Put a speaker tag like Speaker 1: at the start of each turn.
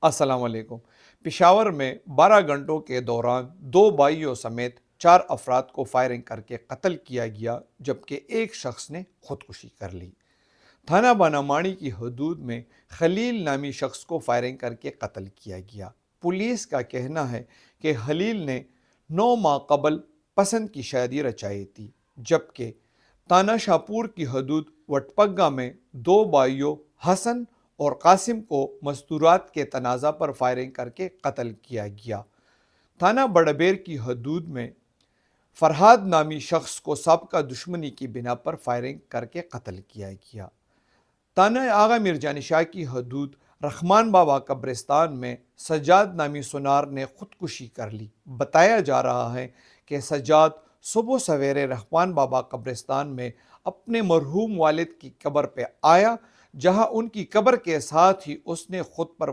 Speaker 1: السلام علیکم۔ پشاور میں 12 گھنٹوں کے دوران 2 بھائیوں سمیت 4 افراد کو فائرنگ کر کے قتل کیا گیا، جبکہ ایک شخص نے خودکشی کر لی۔ تھانہ بناماڑی کی حدود میں خلیل نامی شخص کو فائرنگ کر کے قتل کیا گیا۔ پولیس کا کہنا ہے کہ خلیل نے 9 ماہ قبل پسند کی شادی رچائی تھی، جبکہ تانہ شاپور کی حدود وٹپگا میں 2 بھائیوں حسن اور قاسم کو مستورات کے تنازع پر فائرنگ کر کے قتل کیا گیا۔ تھانہ بڑبیر کی حدود میں فرحاد نامی شخص کو سابقہ دشمنی کی بنا پر فائرنگ کر کے قتل کیا گیا۔ تانہ آغا میرجان شاہ کی حدود رحمان بابا قبرستان میں سجاد نامی سنار نے خودکشی کر لی۔ بتایا جا رہا ہے کہ سجاد صبح سویرے رحمان بابا قبرستان میں اپنے مرحوم والد کی قبر پہ آیا، جہاں ان کی قبر کے ساتھ ہی اس نے خود پر